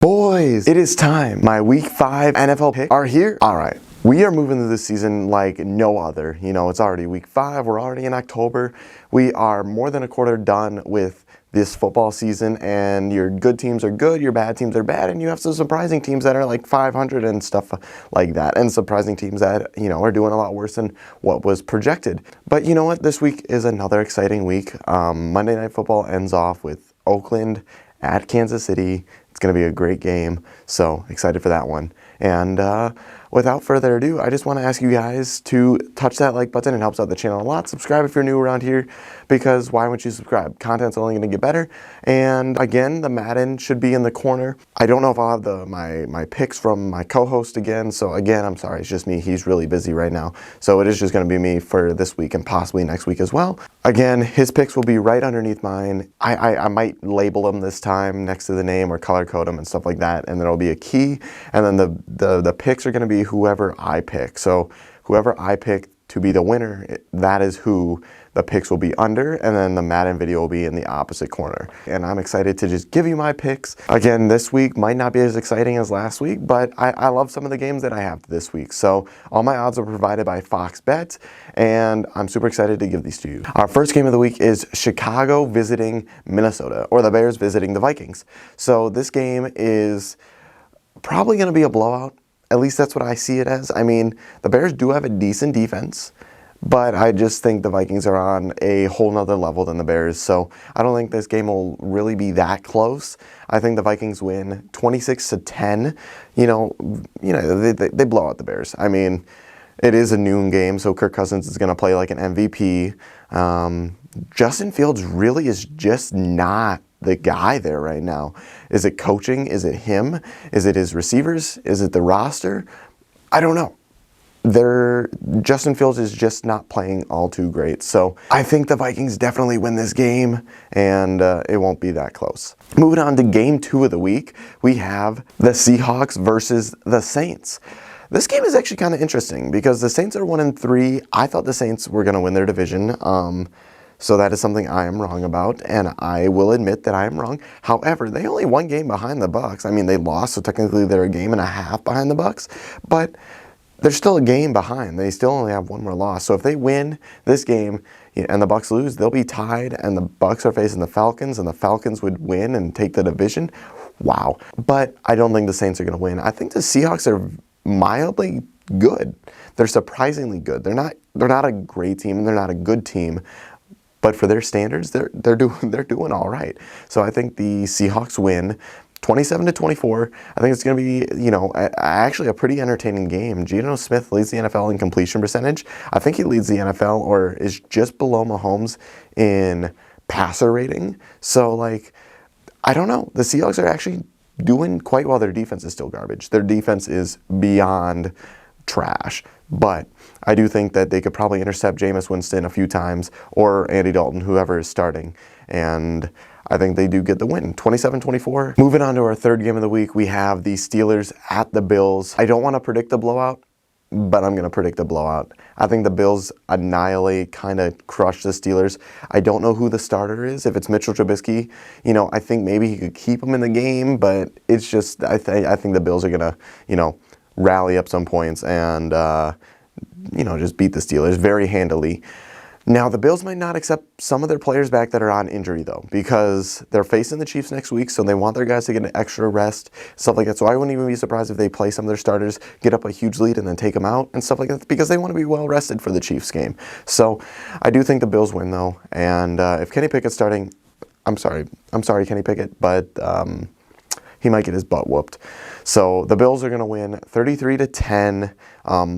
Boys, it is time. My week 5 NFL picks are here. All right, we are moving through this season like no other. You know, it's already week 5. We're already in October. We are more than a quarter done with this football season, and your good teams are good, your bad teams are bad, and you have some surprising teams that are like 500 and stuff like that, and surprising teams that, you know, are doing a lot worse than what was projected. But you know what? This week is another exciting week. Monday Night Football ends off with Oakland at Kansas City. It's going to be a great game, so excited for that one. And without further ado, I just want to ask you guys to touch that like button. It helps out the channel a lot. Subscribe if you're new around here, because why wouldn't you subscribe? Content's only going to get better. And again, the Madden should be in the corner. I don't know if I'll have my picks from my co-host again. So again, I'm sorry, it's just me. He's really busy right now. So it is just going to be me for this week and possibly next week as well. Again, his picks will be right underneath mine. I might label them this time next to the name or color code them and stuff like that. And there'll be a key. And then the picks are going to be whoever I pick. So whoever I pick to be the winner, that is who the picks will be under, and then the Madden video will be in the opposite corner. And I'm excited to just give you my picks. Again, this week might not be as exciting as last week, but I love some of the games that I have this week. So all my odds are provided by Fox Bet, and I'm super excited to give these to you. Our first game of the week is Chicago visiting Minnesota, or the Bears visiting the Vikings. So this game is probably going to be a blowout. At least that's what I see it as. I mean, the Bears do have a decent defense, but I just think the Vikings are on a whole nother level than the Bears. So I don't think this game will really be that close. I think the Vikings win 26-10. You know, they blow out the Bears. I mean, it is a noon game, so Kirk Cousins is going to play like an MVP. Justin Fields really is just not the guy there right now. Is it coaching? Is it him? Is it his receivers? Is it the roster? I don't know. Justin Fields is just not playing all too great. So I think the Vikings definitely win this game, and it won't be that close. Moving on to game 2 of the week, we have the Seahawks versus the Saints. This game is actually kind of interesting because the Saints are 1-3. I thought the Saints were going to win their division. So that is something I am wrong about, and I will admit that I am wrong. However, they only one game behind the Bucs. I mean, they lost, so technically they're a game and a half behind the Bucs, but they're still a game behind. They still only have one more loss. So if they win this game and the Bucs lose, they'll be tied, and the Bucs are facing the Falcons, and the Falcons would win and take the division. Wow. But I don't think the Saints are going to win. I think the Seahawks are mildly good. They're surprisingly good. They're not a great team, and they're not a good team. But for their standards, they're doing all right. So I think the Seahawks win 27-24. I think it's going to be, you know, actually a pretty entertaining game. Geno Smith leads the NFL in completion percentage. I think he leads the NFL or is just below Mahomes in passer rating. So, like, I don't know. The Seahawks are actually doing quite well. Their defense is still garbage. Their defense is beyond trash. But I do think that they could probably intercept Jameis Winston a few times, or Andy Dalton, whoever is starting. And I think they do get the win, 27-24. Moving on to our third game of the week, we have the Steelers at the Bills. I don't want to predict the blowout, but I'm going to predict a blowout. I think the Bills annihilate, kind of crush the Steelers. I don't know who the starter is. If it's Mitchell Trubisky, you know, I think maybe he could keep him in the game, but it's just, I think the Bills are going to, you know, rally up some points and, you know, just beat the Steelers very handily. Now, the Bills might not accept some of their players back that are on injury, though, because they're facing the Chiefs next week, so they want their guys to get an extra rest, stuff like that. So I wouldn't even be surprised if they play some of their starters, get up a huge lead, and then take them out and stuff like that, because they want to be well rested for the Chiefs game. So I do think the Bills win, though, and if Kenny Pickett's starting, I'm sorry, Kenny Pickett, but he might get his butt whooped. So the Bills are going to win 33-10.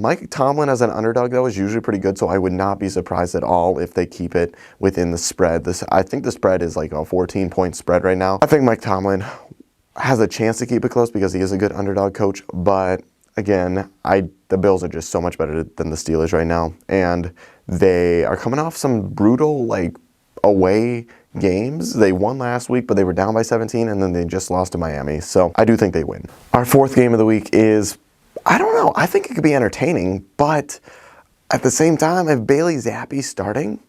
Mike Tomlin as an underdog, though, is usually pretty good, so I would not be surprised at all if they keep it within the spread. I think the spread is like a 14-point spread right now. I think Mike Tomlin has a chance to keep it close because he is a good underdog coach, but again, the Bills are just so much better than the Steelers right now, and they are coming off some brutal, like, away games. They won last week, but they were down by 17, and then they just lost to Miami. So I do think they win. Our fourth game of the week is, I don't know, I think it could be entertaining, but at the same time, if Bailey Zappe's starting,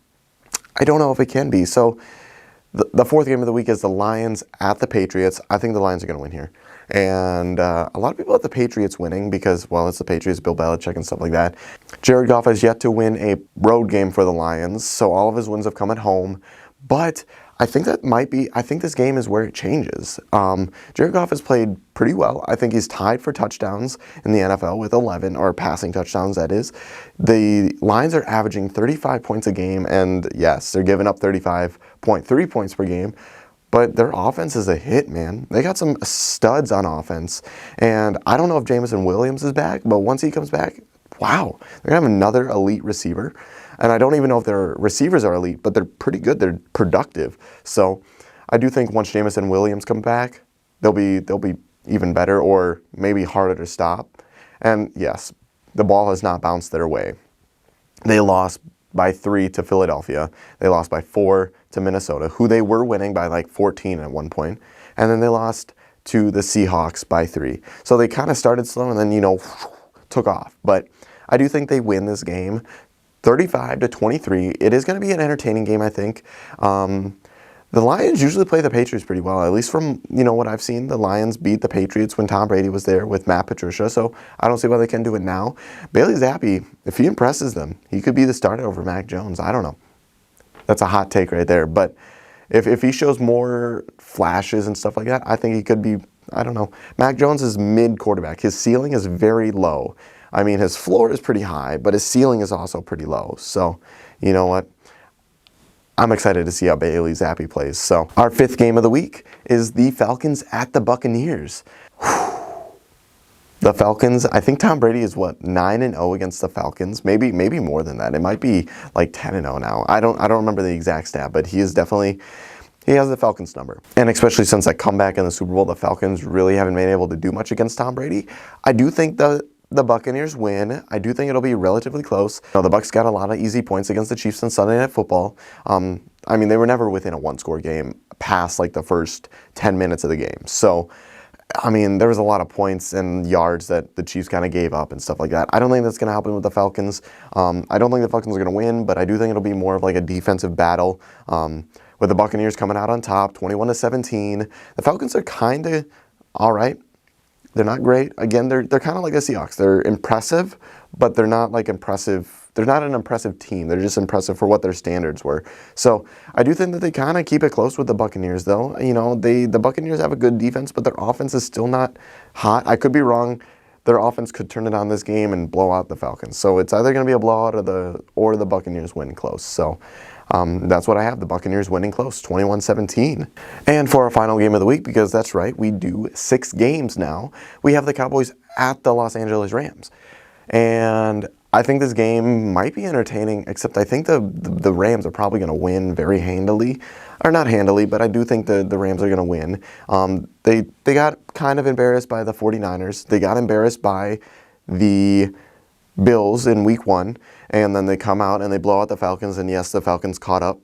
I don't know if it can be. So the fourth game of the week is the Lions at the Patriots. I think the Lions are going to win here. And a lot of people have the Patriots winning because, well, it's the Patriots, Bill Belichick and stuff like that. Jared Goff has yet to win a road game for the Lions, so all of his wins have come at home. But I think this game is where it changes. Jared Goff has played pretty well. I think he's tied for touchdowns in the NFL with 11, or passing touchdowns, that is. The Lions are averaging 35 points a game, and yes, they're giving up 35.3 points per game. But their offense is a hit, man. They got some studs on offense. And I don't know if Jameson Williams is back, but once he comes back, wow, they're going to have another elite receiver. And I don't even know if their receivers are elite, but they're pretty good. They're productive. So I do think once Jameson Williams comes back, they'll be even better, or maybe harder to stop. And yes, the ball has not bounced their way. They lost by 3 to Philadelphia. They lost by 4 to Minnesota, who they were winning by like 14 at one point. And then they lost to the Seahawks by 3. So they kind of started slow and then, took off. But I do think they win this game 35-23. It is going to be an entertaining game, I think. The Lions usually play the Patriots pretty well, at least from, what I've seen. The Lions beat the Patriots when Tom Brady was there with Matt Patricia, so I don't see why they can't do it now. Bailey Zappi, if he impresses them, he could be the starter over Mac Jones. I don't know. That's a hot take right there, but if he shows more flashes and stuff like that, I think he could be, I don't know. Mac Jones is mid-quarterback. His ceiling is very low. I mean, his floor is pretty high, but his ceiling is also pretty low. So, you know what? I'm excited to see how Bailey Zappi plays. So our 5th game of the week is the Falcons at the Buccaneers. The Falcons, I think Tom Brady is 9-0 against the Falcons. Maybe more than that. It might be like 10-0 now. I don't remember the exact stat, but he has the Falcons number. And especially since that comeback in the Super Bowl, the Falcons really haven't been able to do much against Tom Brady. I do think the Buccaneers win. I do think it'll be relatively close. The Bucs got a lot of easy points against the Chiefs on Sunday Night Football. I mean, they were never within a one-score game past like the first 10 minutes of the game. So, I mean, there was a lot of points and yards that the Chiefs kind of gave up and stuff like that. I don't think that's going to happen with the Falcons. I don't think the Falcons are going to win, but I do think it'll be more of like a defensive battle with the Buccaneers coming out on top, 21-17. The Falcons are kind of all right. They're not great. Again, they're kind of like the Seahawks. They're impressive, but they're not like impressive. They're not an impressive team. They're just impressive for what their standards were. So I do think that they kind of keep it close with the Buccaneers, though. The Buccaneers have a good defense, but their offense is still not hot. I could be wrong. Their offense could turn it on this game and blow out the Falcons. So it's either going to be a blowout or the Buccaneers win close. So that's what I have. The Buccaneers winning close, 21-17. And for our final game of the week, because that's right, we do 6 games now, we have the Cowboys at the Los Angeles Rams. And I think this game might be entertaining, except I think the Rams are probably going to win very handily. Or not handily, but I do think the Rams are going to win. They got kind of embarrassed by the 49ers. They got embarrassed by the Bills in week 1, and then they come out and they blow out the Falcons, and yes, the Falcons caught up.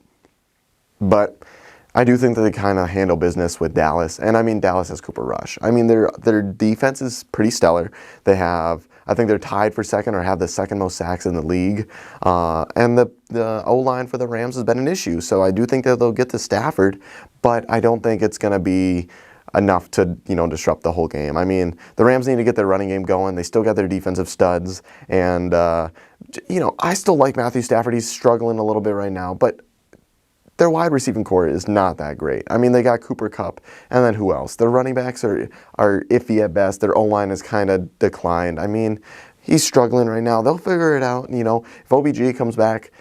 But I do think that they kind of handle business with Dallas, and I mean, Dallas has Cooper Rush. I mean, their defense is pretty stellar. I think they're tied for second or have the second most sacks in the league, and the O-line for the Rams has been an issue, so I do think that they'll get to Stafford, but I don't think it's going to be enough to, disrupt the whole game. I mean, the Rams need to get their running game going. They still got their defensive studs. And, I still like Matthew Stafford. He's struggling a little bit right now. But their wide receiving core is not that great. I mean, they got Cooper Kupp. And then who else? Their running backs are iffy at best. Their O-line has kind of declined. I mean, he's struggling right now. They'll figure it out. If OBJ comes back,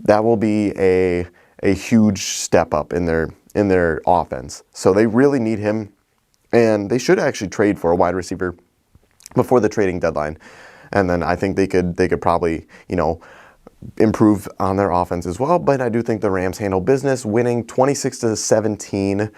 that will be a huge step up in their offense. So they really need him, and they should actually trade for a wide receiver before the trading deadline. And then I think they could probably, improve on their offense as well. But I do think the Rams handle business, winning 26-17.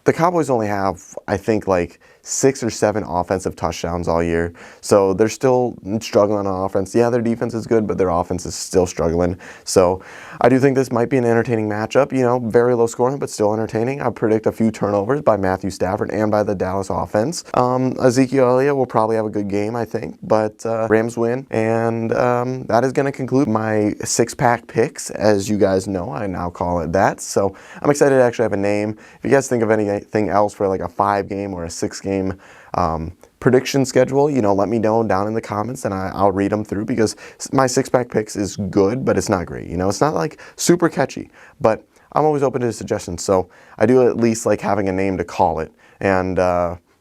The Cowboys only have, I think, like 6 or 7 offensive touchdowns all year. So they're still struggling on offense. Yeah, their defense is good, but their offense is still struggling. So I do think this might be an entertaining matchup. Very low scoring, but still entertaining. I predict a few turnovers by Matthew Stafford and by the Dallas offense. Ezekiel Elliott will probably have a good game, I think. But Rams win. And that is going to conclude my 6-pack picks. As you guys know, I now call it that. So I'm excited to actually have a name. If you guys think of any anything else for like a 5-game or a 6-game prediction schedule, you know, let me know down in the comments and I'll read them through, because my 6-pack picks is good, but it's not great. You know, it's not like super catchy, but I'm always open to suggestions. So I do at least like having a name to call it. And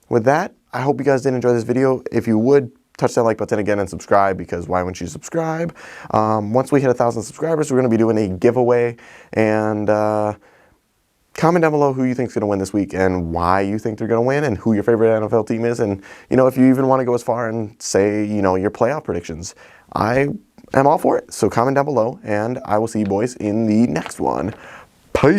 with that, I hope you guys did enjoy this video. If you would, touch that like button again and subscribe, because why wouldn't you subscribe? Once we hit 1,000 subscribers, we're going to be doing a giveaway, and comment down below who you think is going to win this week and why you think they're going to win and who your favorite NFL team is. And, you know, if you even want to go as far and say, you know, your playoff predictions, I am all for it. So comment down below, and I will see you boys in the next one. Peace.